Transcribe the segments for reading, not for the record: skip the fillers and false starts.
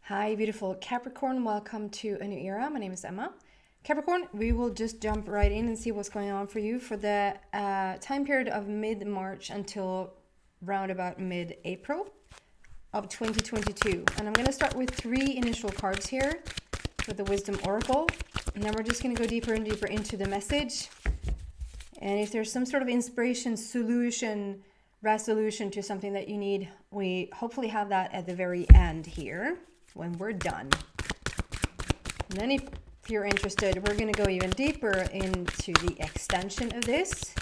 Hi, beautiful Capricorn. Welcome to a new era. My name is Emma. Capricorn, we will just jump right in and see what's going on for you for the time period of mid-March until round about mid-April of 2022. And I'm going to start with 3 initial cards here for the Wisdom Oracle. And then we're just going to go deeper and deeper into the message. And if there's some sort of inspiration, solution, resolution to something that you need, we hopefully have that at the very end here when we're done. And then if you're interested, we're going to go even deeper into the extension of this.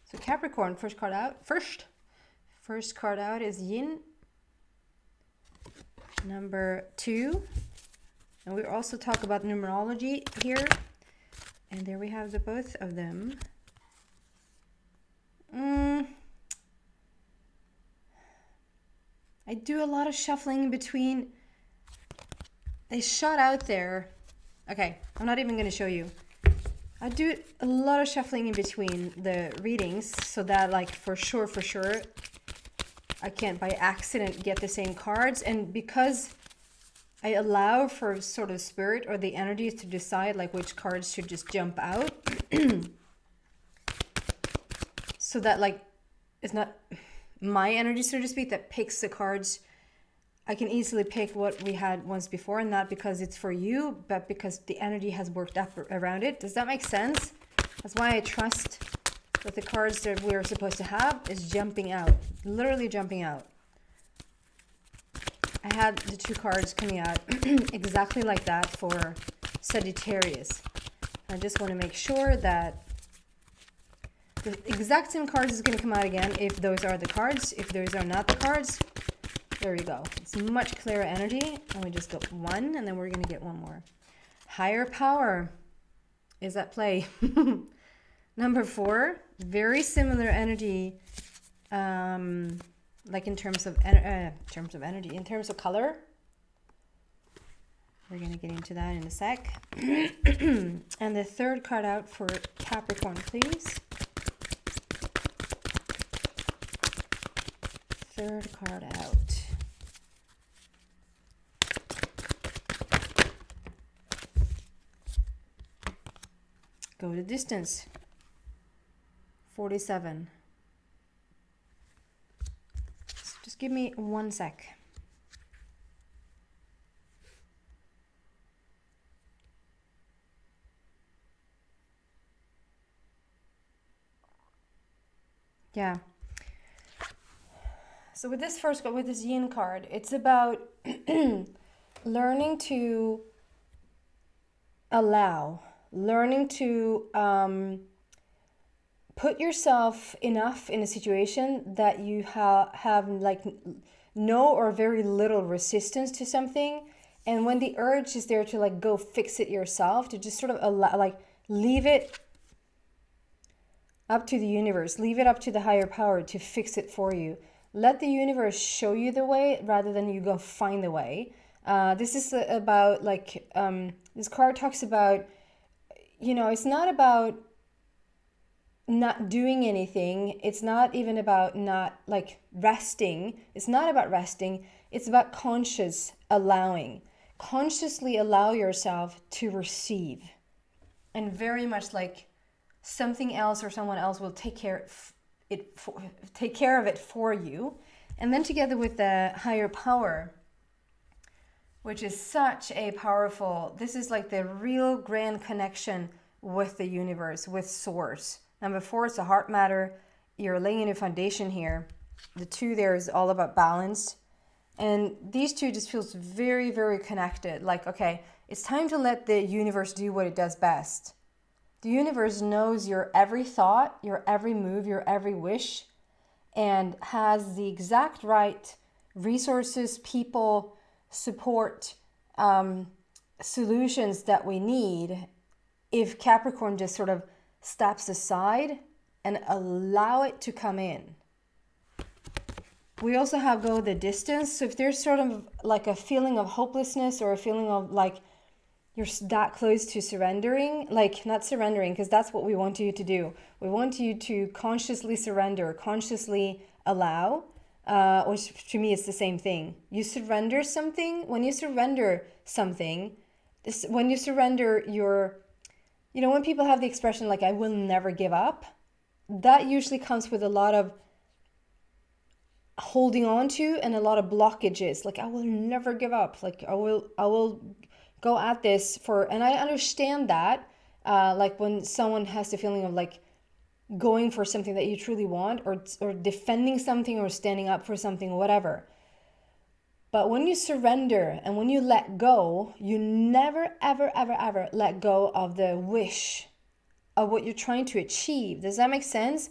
So Capricorn, first card out is Yin, number 2. And we also talk about numerology here. And there we have the both of them. I do a lot of shuffling in between. They shot out there. Okay, I'm not even going to show you. I do a lot of shuffling in between the readings so that, like, for sure, I can't by accident get the same cards. And because I allow for sort of spirit or the energies to decide, like, which cards should just jump out. So that, like, it's not my energy, so to speak, that picks the cards. I can easily pick what we had once before, and not because it's for you, but because the energy has worked up around it. Does that make sense? That's why I trust that the cards that we're supposed to have is jumping out, literally jumping out. I had the 2 cards coming out exactly like that for Sagittarius. I just want to make sure that the exact same cards is going to come out again if those are the cards. If those are not the cards, there we go. It's much clearer energy. And we just got 1, and then we're going to get 1 more. Higher power is at play. Number 4, very similar energy, like in terms of energy, in terms of color. We're going to get into that in a sec. And the 3rd card out for Capricorn, please. 3rd card out. Go to distance. 47. So just give me 1 sec. Yeah. So with this with this Yin card, it's about learning to allow, learning to put yourself enough in a situation that you have like no or very little resistance to something. And when the urge is there to, like, go fix it yourself, to just sort of allow, like, leave it up to the universe, leave it up to the higher power to fix it for you. Let the universe show you the way rather than you go find the way. This is about, like, this card talks about, you know, it's not about not doing anything. It's not even about not, like, resting. It's not about resting. It's about conscious allowing. Consciously allow yourself to receive. And very much like something else or someone else will take care of it for you. And then together with the higher power, which is such a powerful, this is like the real grand connection with the universe, with source. Number 4 is the heart matter. You're laying a foundation here. The 2 there is all about balance. And these 2 just feels very, very connected. Like, okay, it's time to let the universe do what it does best. The universe knows your every thought, your every move, your every wish, and has the exact right resources, people, support, solutions that we need if Capricorn just sort of steps aside and allow it to come in. We also have go the distance. So if there's sort of like a feeling of hopelessness or a feeling of like you're that close to surrendering, like not surrendering, because that's what we want you to do. We want you to consciously surrender, consciously allow, which to me is the same thing. You surrender something. When you surrender something, when you surrender your, when people have the expression like, I will never give up, that usually comes with a lot of holding on to and a lot of blockages. Like, I will never give up. Like, I will go at this for, and I understand that. Like when someone has the feeling of like going for something that you truly want, or defending something, or standing up for something, or whatever. But when you surrender and when you let go, you never, ever, ever, ever let go of the wish of what you're trying to achieve. Does that make sense?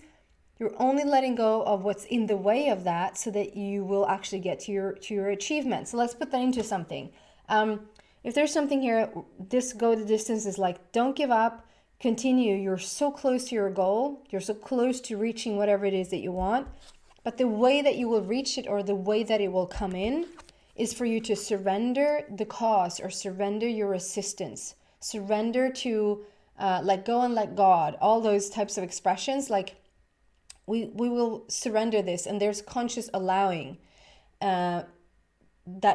You're only letting go of what's in the way of that so that you will actually get to your achievement. So let's put that into something. If there's something here, this go the distance is like, don't give up, continue. You're so close to your goal. You're so close to reaching whatever it is that you want. But the way that you will reach it, or the way that it will come in, is for you to surrender the cause, or surrender your resistance. Surrender to let go and let God. All those types of expressions, like we will surrender this, and there's conscious allowing that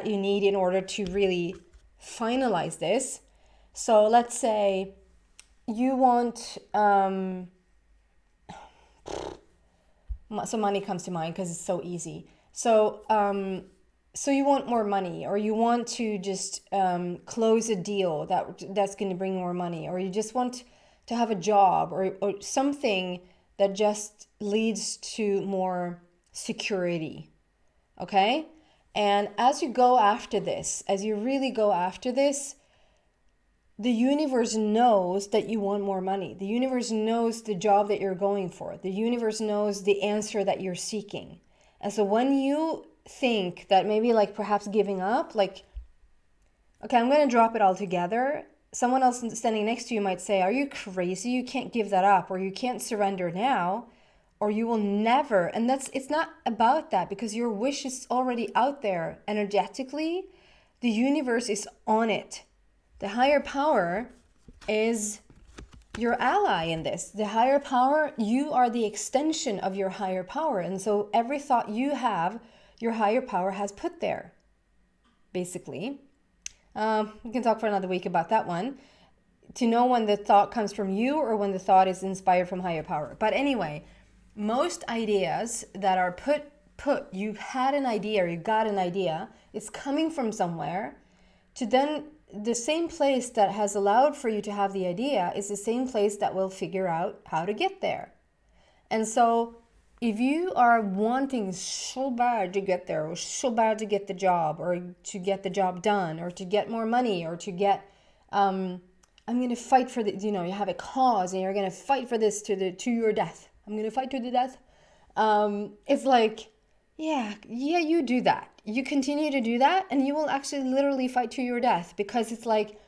you need in order to really finalize this. So let's say you want so money comes to mind because it's so easy. So you want more money, or you want to just close a deal that's going to bring more money, or you just want to have a job, or something that just leads to more security. Okay? And as you go after this, as you really go after this, the universe knows that you want more money. The universe knows the job that you're going for. The universe knows the answer that you're seeking. And so when you think that maybe like perhaps giving up, like, okay, I'm going to drop it all together, someone else standing next to you might say, are you crazy? You can't give that up, or you can't surrender now, or you will never. And it's not about that, because your wish is already out there energetically. The universe is on it. The higher power is your ally in this. The higher power, you are the extension of your higher power. And so every thought you have, your higher power has put there, basically. We can talk for another week about that one, to know when the thought comes from you or when the thought is inspired from higher power. But anyway, most ideas that are put, you had an idea, or you got an idea, it's coming from somewhere, to then the same place that has allowed for you to have the idea is the same place that will figure out how to get there. And so if you are wanting so bad to get there, or so bad to get the job, or to get the job done, or to get more money, or to get, I'm going to fight for the, you have a cause and you're going to fight for this to your death. I'm going to fight to the death. It's like, yeah, you do that. You continue to do that, and you will actually literally fight to your death, because it's like,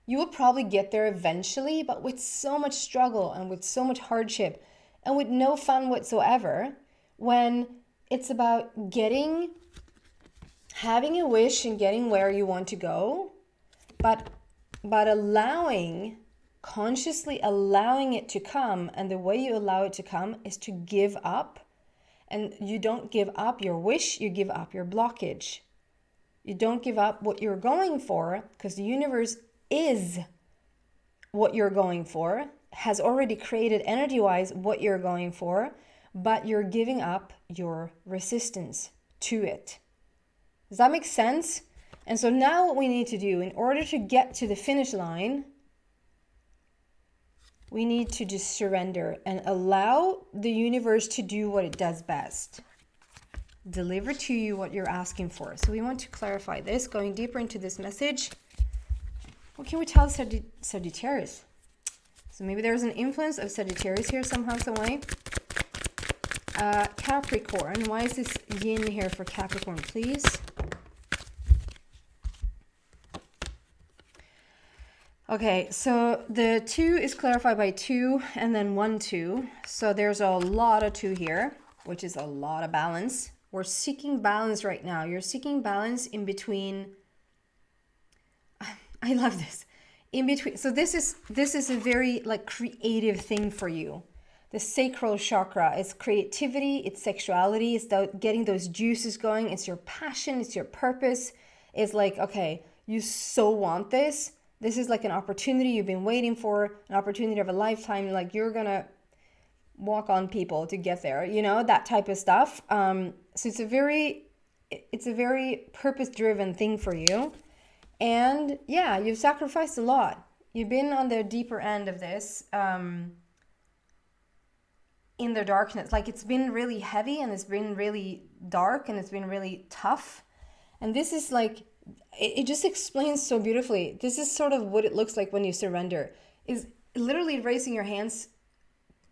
you will probably get there eventually, but with so much struggle and with so much hardship and with no fun whatsoever, when it's about having a wish and getting where you want to go, but consciously allowing it to come. And the way you allow it to come is to give up. And you don't give up your wish, you give up your blockage. You don't give up what you're going for, because the universe is what you're going for, has already created energy-wise what you're going for, but you're giving up your resistance to it. Does that make sense? And so now what we need to do in order to get to the finish line, we need to just surrender and allow the universe to do what it does best. Deliver to you what you're asking for. So we want to clarify this, going deeper into this message. What can we tell Sagittarius? So maybe there's an influence of Sagittarius here somehow, some way. Capricorn. Why is this yin here for Capricorn, please? Okay, so the 2 is clarified by 2 and then 1, 2. So there's a lot of 2 here, which is a lot of balance. We're seeking balance right now. You're seeking balance in between. I love this. In between. So this is a very like creative thing for you. the sacral chakra. It's creativity, it's sexuality, it's getting those juices going, it's your passion, it's your purpose. It's like, okay, you so want this. This is like an opportunity you've been waiting for, an opportunity of a lifetime. Like you're gonna walk on people to get there, you know, that type of stuff. So it's a very purpose-driven thing for you. And yeah, you've sacrificed a lot. You've been on the deeper end of this, in the darkness. Like it's been really heavy and it's been really dark and it's been really tough. And this is like, it just explains so beautifully. This is sort of what it looks like when you surrender, is literally raising your hands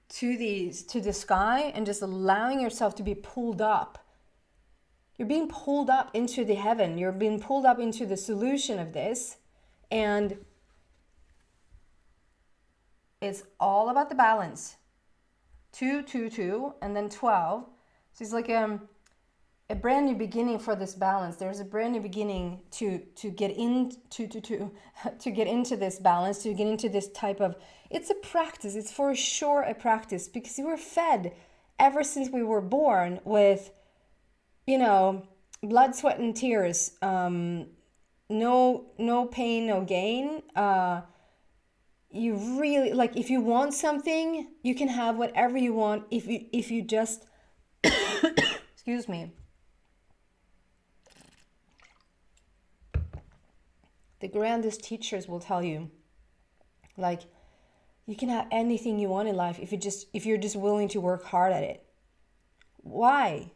to the sky and just allowing yourself to be pulled up. You're being pulled up into the heaven. You're being pulled up into the solution of this. And it's all about the balance. 2, 2, 2, and then 12. So it's like a brand new beginning for this balance. There's a brand new beginning to get in to get into this balance, to get into this type of, it's a practice. It's for sure a practice, because you were fed ever since we were born with, you know, blood, sweat, and tears. No pain, no gain. You really, like, if you want something, you can have whatever you want if you just excuse me. The grandest teachers will tell you, like, you can have anything you want in life if you're just willing to work hard at it. Why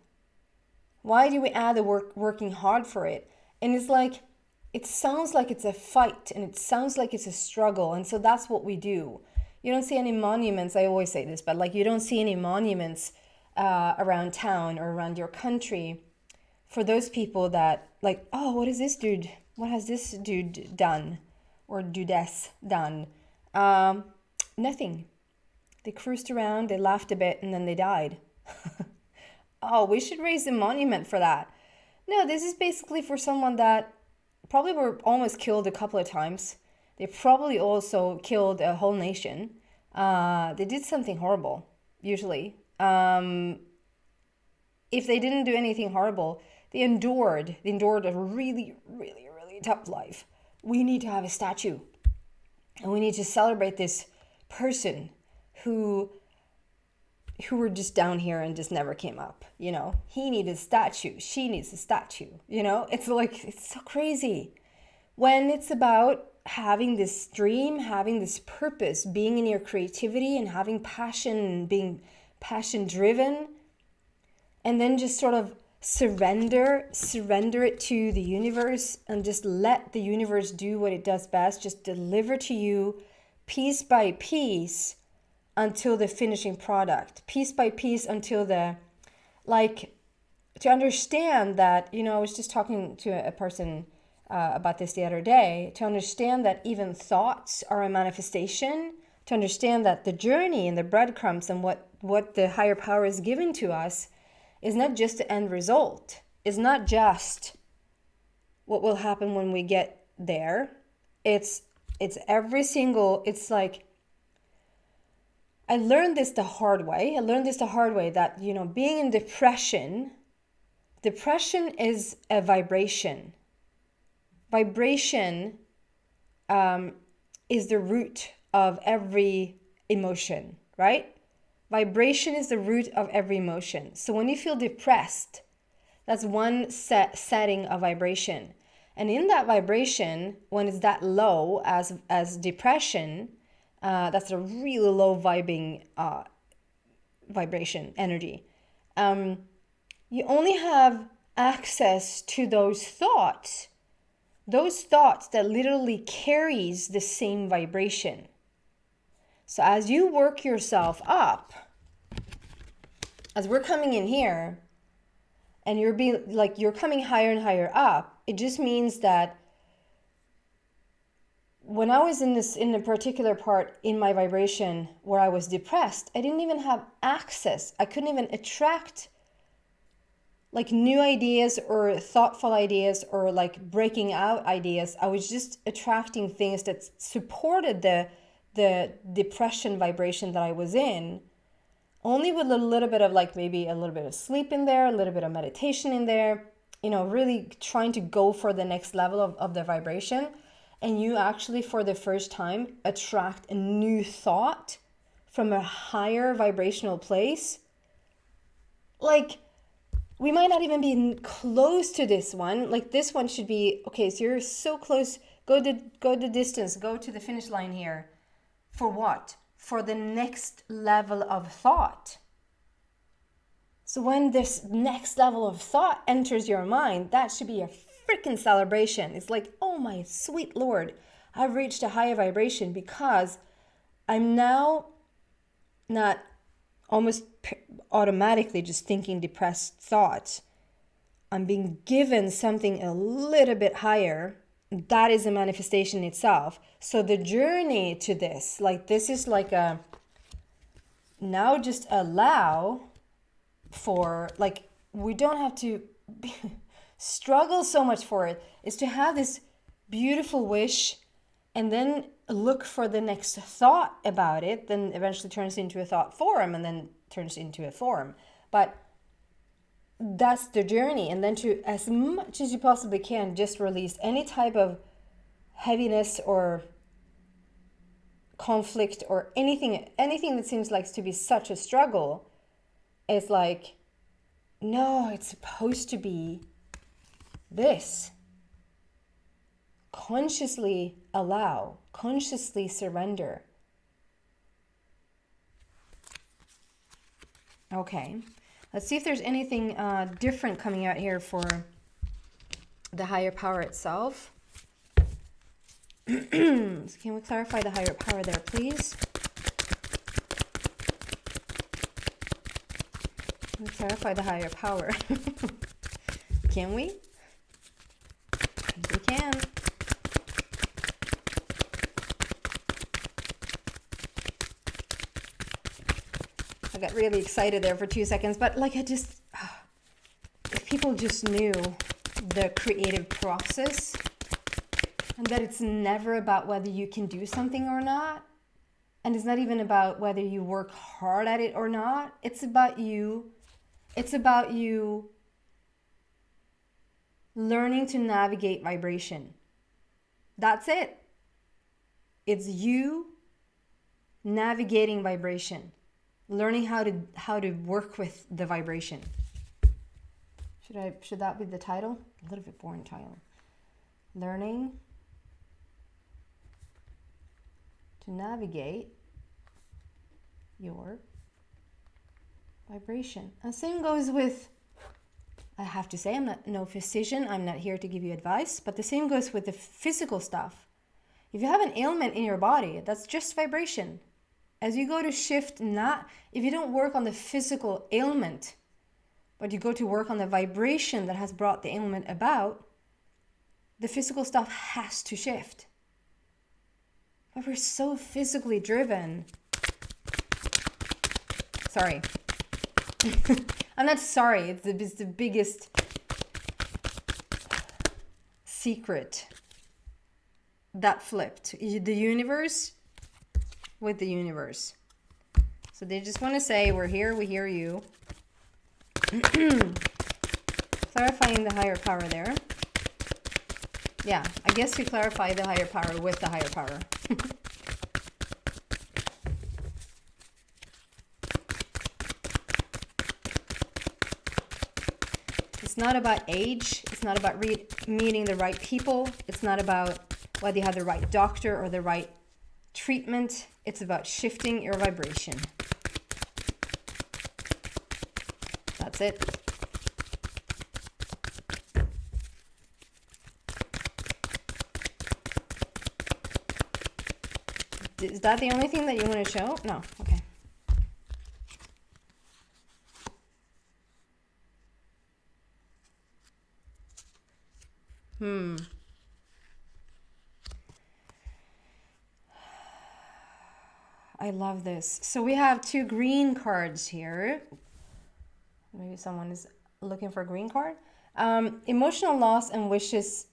do we add the working hard for it? And it's like, it sounds like it's a fight and it sounds like it's a struggle. And so that's what we do. You don't see any monuments. I always say this, but like, you don't see any monuments around town or around your country for those people that, like, oh, what is this dude? What has this dude done or dudess done? Nothing. They cruised around, they laughed a bit, and then they died. Oh, we should raise a monument for that. No, this is basically for someone that probably were almost killed a couple of times. They probably also killed a whole nation. They did something horrible, usually. If they didn't do anything horrible, they endured a really, really, really tough life. We need to have a statue. And we need to celebrate this person who were just down here and just never came up, you know. He needed a statue, she needs a statue, you know. It's like, it's so crazy when it's about having this dream, having this purpose, being in your creativity and having passion, being passion driven, and then just sort of surrender it to the universe and just let the universe do what it does best. Just deliver to you piece by piece until the finishing product, piece by piece until the, like, to understand that, you know, I was just talking to a person about this the other day, to understand that even thoughts are a manifestation, to understand that the journey and the breadcrumbs and what the higher power is giving to us is not just the end result. It's not just what will happen when we get there. It's every single, it's like, I learned this the hard way. That, you know, being in depression is a vibration. Vibration is the root of every emotion, right? Vibration is the root of every emotion. So when you feel depressed, that's one setting of vibration. And in that vibration, when it's that low as depression, that's a really low vibing vibration energy. You only have access to those thoughts that literally carries the same vibration. So as you work yourself up, as we're coming in here, and you're coming higher and higher up, it just means that when I was in a particular part in my vibration where I was depressed, I didn't even have access. I couldn't even attract like new ideas or thoughtful ideas or like breaking out ideas. I was just attracting things that supported the depression vibration that I was in. only with a little bit of like maybe a little bit of sleep in there, a little bit of meditation in there, you know, really trying to go for the next level of the vibration. And you actually, for the first time, attract a new thought from a higher vibrational place. Like, we might not even be close to this one. Like, this one should be, okay, so you're so close. Go the distance. Go to the finish line here. For what? For the next level of thought. So when this next level of thought enters your mind, that should be a freaking celebration. It's like, oh my sweet Lord, I've reached a higher vibration because I'm now not almost automatically just thinking depressed thoughts. I'm being given something a little bit higher. That is a manifestation itself. So the journey to this, like this is like a, now just allow for, like, we don't have to struggle so much for it, is to have this beautiful wish and then look for the next thought about it, then eventually turns into a thought form and then turns into a form. But that's the journey. And then to, as much as you possibly can, just release any type of heaviness or conflict or anything that seems like to be such a struggle. It's like, no, it's supposed to be this. Consciously allow, consciously surrender. Okay, let's see if there's anything different coming out here for the higher power itself. Can we clarify the higher power there, please? Can we clarify the higher power? Can we? Yes, we can. I got really excited there for 2 seconds, but like if people just knew the creative process and that it's never about whether you can do something or not, and it's not even about whether you work hard at it or not, it's about you. It's about you learning to navigate vibration. That's it. It's you navigating vibration. Learning how to work with the vibration. Should that be the title? A little bit boring title. Learning to navigate your vibration. And same goes with, I have to say, I'm not no physician. I'm not here to give you advice, but the same goes with the physical stuff. If you have an ailment in your body, that's just vibration. As you go to shift, if you don't work on the physical ailment, but you go to work on the vibration that has brought the ailment about, the physical stuff has to shift. But we're so physically driven. Sorry. I'm not sorry. It's the biggest secret that flipped. The universe with the universe. So they just want to say, we're here, we hear you. Clarifying the higher power there. Yeah, I guess you clarify the higher power with the higher power. It's not about age. It's not about meeting the right people. It's not about whether you have the right doctor or the right treatment. It's about shifting your vibration. That's it. Is that the only thing that you want to show? No. Okay. I love this. So we have 2 green cards here. Maybe someone is looking for a green card. Emotional loss and wishes,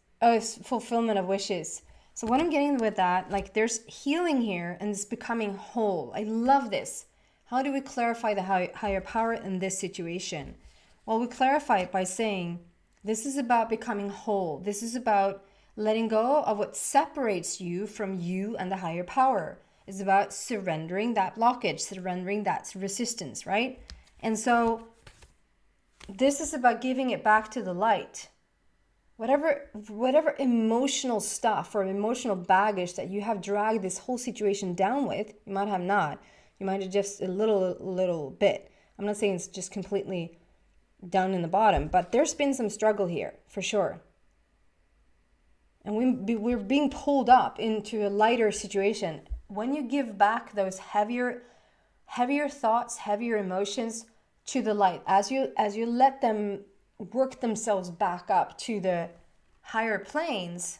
fulfillment of wishes. So what I'm getting with that, like there's healing here and it's becoming whole. I love this. How do we clarify the higher power in this situation? Well, we clarify it by saying, this is about becoming whole. This is about letting go of what separates you from you and the higher power. It's about surrendering that blockage, surrendering that resistance, right? And so this is about giving it back to the light. Whatever emotional stuff or emotional baggage that you have dragged this whole situation down with, you might have not. You might have just a little bit. I'm not saying it's just completely down in the bottom, but there's been some struggle here for sure. And we're being pulled up into a lighter situation. When you give back those heavier thoughts, heavier emotions to the light, as you let them work themselves back up to the higher planes,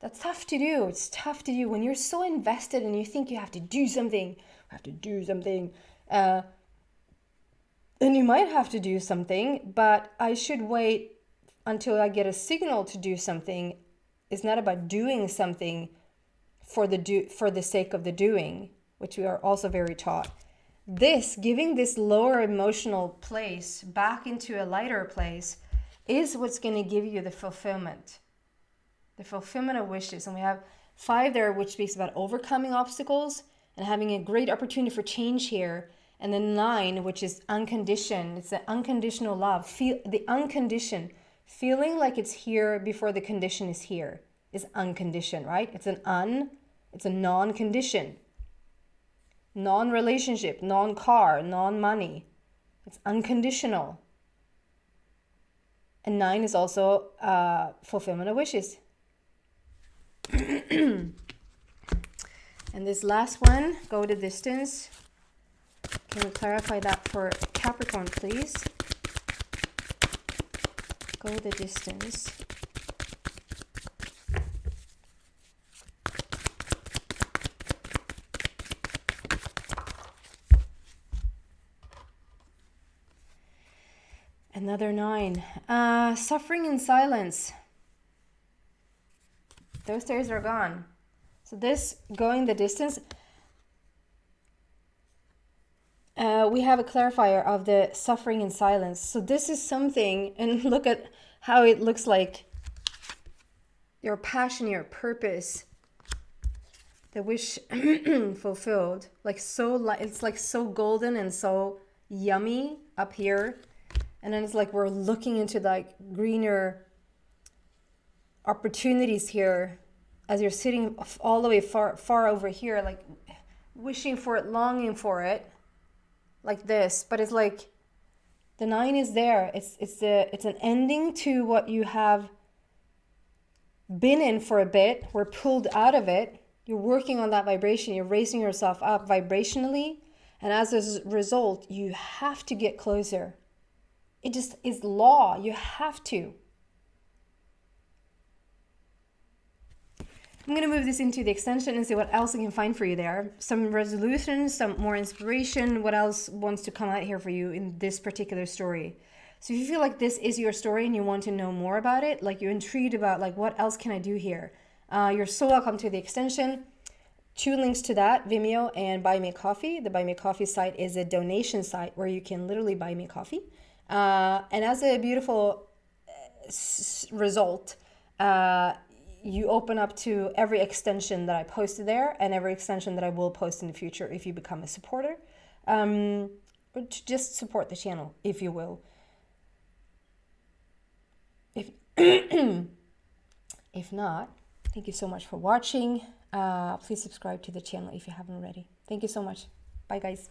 that's tough to do. It's tough to do when you're so invested and you think you have to do something, and you might have to do something, but I should wait until I get a signal to do something. It's not about doing something for the sake of the doing, which we are also very taught. Giving this lower emotional place back into a lighter place is what's going to give you the fulfillment of wishes. And we have 5 there, which speaks about overcoming obstacles and having a great opportunity for change here. And then 9, which is unconditioned. It's the unconditional love. Feeling like it's here before the condition is here is unconditioned, right? It's a non-condition. Non-relationship, non-car, non-money. It's unconditional. And 9 is also fulfillment of wishes. And this last one, go the distance. Can we clarify that for Capricorn, please? Go the distance. Another 9. Suffering in silence. Those days are gone. So this going the distance, we have a clarifier of the suffering in silence. So this is something, and look at how it looks like your passion, your purpose, the wish fulfilled. It's like so golden and so yummy up here. And then it's like we're looking into like greener opportunities here as you're sitting all the way far over here, like wishing for it, longing for it, like this. But it's like the 9 is there. It's an ending to what you have been in for a bit. We're pulled out of it. You're working on that vibration. You're raising yourself up vibrationally. And as a result, you have to get closer. It just is law. You have to. I'm going to move this into the extension and see what else I can find for you there. Some resolutions, some more inspiration. What else wants to come out here for you in this particular story? So if you feel like this is your story and you want to know more about it, like you're intrigued about like what else can I do here? You're so welcome to the extension. 2 links to that, Vimeo and Buy Me a Coffee. The Buy Me a Coffee site is a donation site where you can literally buy me coffee. And as a beautiful result, you open up to every extension that I posted there and every extension that I will post in the future if you become a supporter. Or to just support the channel, if you will. If if not, thank you so much for watching. Please subscribe to the channel if you haven't already. Thank you so much. Bye, guys.